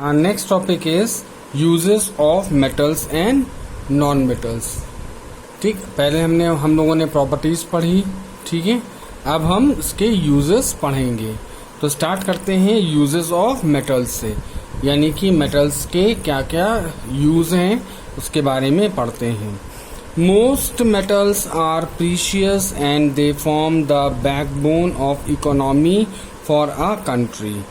Next topic is uses of metals and non metals. ठीक, पहले हम लोगों ने प्रॉपर्टीज पढ़ी, ठीक है। अब हम इसके यूजेस पढ़ेंगे। तो स्टार्ट करते हैं यूजेस ऑफ मेटल्स से, यानी कि मेटल्स के क्या क्या यूज हैं उसके बारे में पढ़ते हैं। Most metals are precious and they form the backbone of economy for a country.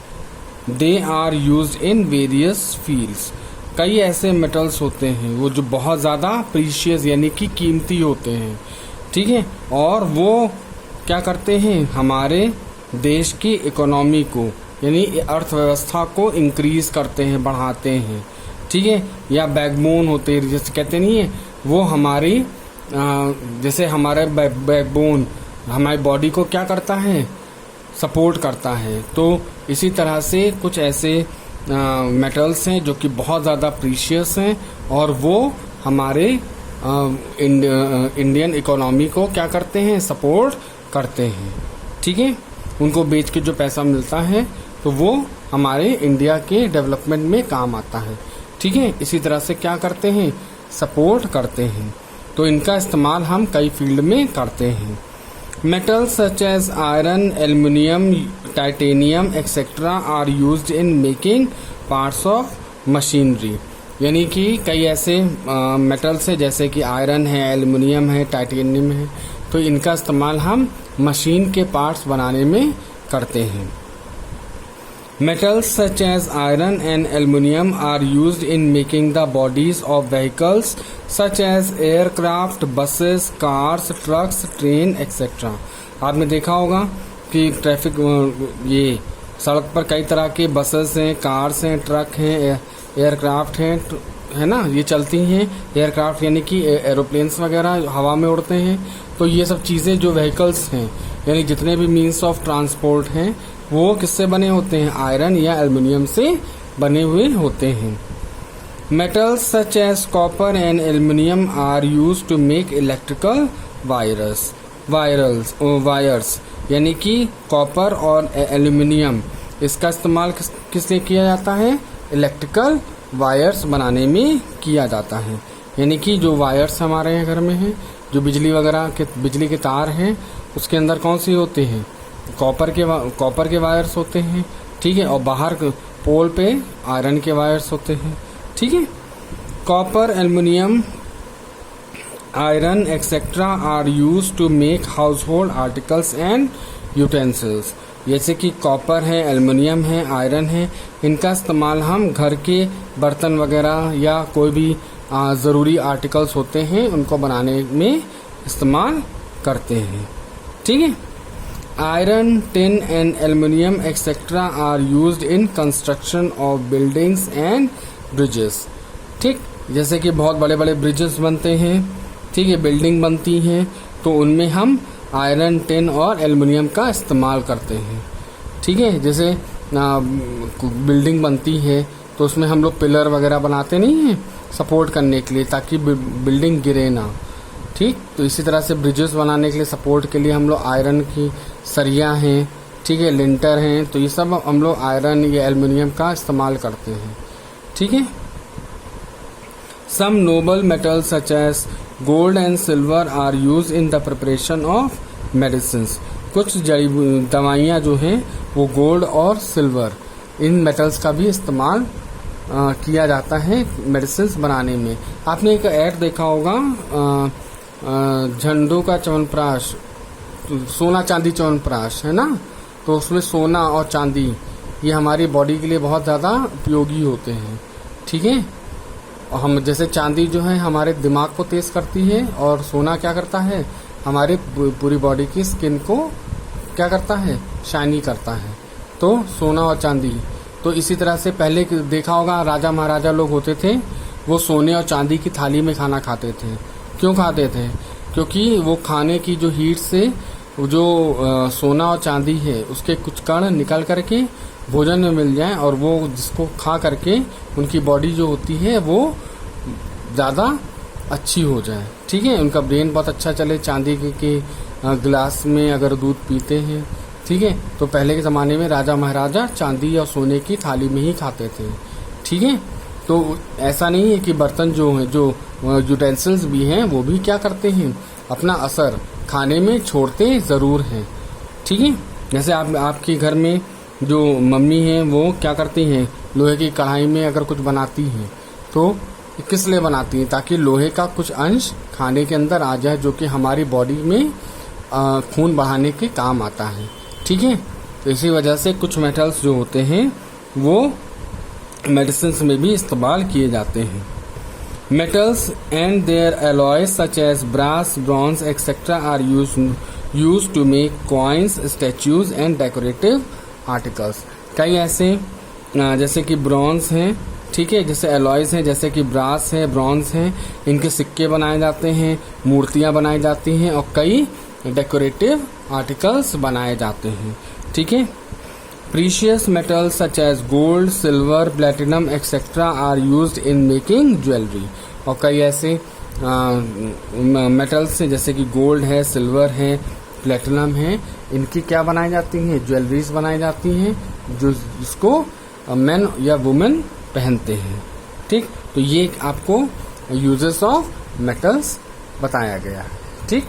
They are used in various fields. कई ऐसे मेटल्स होते हैं वो जो बहुत ज़्यादा प्रीशियस यानी कि कीमती होते हैं, ठीक है, और वो क्या करते हैं, हमारे देश की इकोनॉमी को यानी अर्थव्यवस्था को इंक्रीज करते हैं, बढ़ाते हैं, ठीक है। या बैकबोन होते हैं, जैसे कहते नहीं है वो हमारी जैसे हमारे बैकबोन हमारी बॉडी को क्या करता है, सपोर्ट करता है। तो इसी तरह से कुछ ऐसे मेटल्स हैं जो कि बहुत ज़्यादा प्रीशियस हैं और वो हमारे इंडियन इकोनॉमी को क्या करते हैं, सपोर्ट करते हैं, ठीक है। उनको बेच के जो पैसा मिलता है तो वो हमारे इंडिया के डेवलपमेंट में काम आता है, ठीक है। इसी तरह से क्या करते हैं, सपोर्ट करते हैं। तो इनका इस्तेमाल हम कई फील्ड में करते हैं। Metals such as iron, aluminum, titanium, etc. are used in making parts of machinery. यानी कि कई ऐसे मेटल्स हैं जैसे कि आयरन है, एल्युमिनियम है, टाइटेनियम है, तो इनका इस्तेमाल हम मशीन के पार्ट्स बनाने में करते हैं। Metals such as iron and aluminum are used in making the bodies of vehicles such as aircraft, buses, cars, trucks, train, etc. आपने देखा होगा कि ट्रैफिक ये सड़क पर कई तरह के बसेस हैं, कार्स हैं, ट्रक हैं, एयरक्राफ्ट हैं, है ना, ये चलती हैं। एयरक्राफ्ट यानी कि एरोप्लेन्स वगैरह हवा में उड़ते हैं। तो ये सब चीज़ें जो व्हीकल्स हैं यानी जितने भी मीन्स ऑफ ट्रांसपोर्ट हैं वो किससे बने होते हैं, आयरन या एल्युमिनियम से बने हुए होते हैं। Metals such as copper and aluminium are used to make electrical wires यानी कि कॉपर और एल्युमिनियम इसका इस्तेमाल किससे किया जाता है, इलेक्ट्रिकल वायर्स बनाने में किया जाता है। यानी कि जो वायर्स हमारे घर में हैं, जो बिजली वगैरह के बिजली के तार हैं, उसके अंदर कौन सी होते हैं, कॉपर के वायर्स होते हैं, ठीक है। और बाहर पोल पे आयरन के वायर्स होते हैं, ठीक है। Copper, aluminium, iron etcetera are used to make household articles and utensils. जैसे कि कॉपर है, एल्युमिनियम है, आयरन है, इनका इस्तेमाल हम घर के बर्तन वगैरह या कोई भी ज़रूरी आर्टिकल्स होते हैं उनको बनाने में इस्तेमाल करते हैं, ठीक है। Iron, tin and aluminum etc. are used in construction of buildings and bridges. ठीक, जैसे कि बहुत बड़े बड़े ब्रिजेस बनते हैं, ठीक है, बिल्डिंग बनती हैं, तो उनमें हम आयरन, टिन और एल्युमिनियम का इस्तेमाल करते हैं, ठीक है। जैसे बिल्डिंग बनती है तो उसमें हम लोग पिलर वगैरह बनाते नहीं हैं सपोर्ट करने के लिए ताकि बिल्डिंग गिरे ना, ठीक। तो इसी तरह से ब्रिजेस बनाने के लिए सपोर्ट के लिए हम लोग आयरन की सरिया हैं, ठीक है, लिंटर हैं, तो ये सब हम लोग आयरन या एल्युमिनियम का इस्तेमाल करते हैं, ठीक है। Some noble metals such as gold and silver are use in the preparation of medicines. कुछ जड़ी दवाइयाँ जो हैं वो गोल्ड और सिल्वर इन मेटल्स का भी इस्तेमाल किया जाता है मेडिसिन्स बनाने में। आपने एक ऐड देखा होगा झंडू का च्यवनप्राश, सोना चांदी च्यवनप्राश, है ना, तो उसमें सोना और चांदी ये हमारी बॉडी के लिए बहुत ज़्यादा उपयोगी होते हैं, ठीक है। और हम जैसे चांदी जो है हमारे दिमाग को तेज करती है और सोना क्या करता है, हमारे पूरी बॉडी की स्किन को क्या करता है, शाइनी करता है। तो सोना और चांदी, तो इसी तरह से पहले देखा होगा राजा महाराजा लोग होते थे वो सोने और चांदी की थाली में खाना खाते थे। क्यों खाते थे, क्योंकि वो खाने की जो हीट से जो सोना और चांदी है उसके कुछ कण निकल करके भोजन में मिल जाए और वो जिसको खा करके उनकी बॉडी जो होती है वो ज़्यादा अच्छी हो जाए, ठीक है, उनका ब्रेन बहुत अच्छा चले। चांदी के गिलास में अगर दूध पीते हैं, ठीक है, तो पहले के ज़माने में राजा महाराजा चांदी और सोने की थाली में ही खाते थे, ठीक है। तो ऐसा नहीं है कि बर्तन जो है, जो यूटेंसिल्स भी हैं, वो भी क्या करते हैं, अपना असर खाने में छोड़ते ज़रूर हैं, ठीक है। जैसे आपके घर में जो मम्मी हैं वो क्या करती हैं, लोहे की कढ़ाई में अगर कुछ बनाती हैं तो किस लिए बनाती हैं, ताकि लोहे का कुछ अंश खाने के अंदर आ जाए, जो कि हमारी बॉडी में खून बढ़ाने के काम आता है, ठीक है। तो इसी वजह से कुछ मेटल्स जो होते हैं वो मेडिसिन में भी इस्तेमाल किए जाते हैं। Metals and their alloys such as brass, bronze etcetera are used to make coins, statues and decorative articles. कई ऐसे जैसे कि ब्रॉन्ज हैं, ठीक है, जैसे एलॉयज हैं, जैसे कि ब्रास है, ब्रॉन्ज हैं, इनके सिक्के बनाए जाते हैं, मूर्तियां बनाई जाती हैं और कई डेकोरेटिव आर्टिकल्स बनाए जाते हैं, ठीक है। Precious metals such as gold, silver, platinum etcetera are used in making jewellery. और कई ऐसे मेटल्स हैं जैसे कि गोल्ड है, सिल्वर है, प्लेटिनम है, इनकी क्या बनाई जाती हैं, ज्वेलरीज बनाई जाती हैं, जो जिसको मेन या वुमेन पहनते हैं, ठीक। तो ये आपको यूजेस ऑफ मेटल्स बताया गया है, ठीक।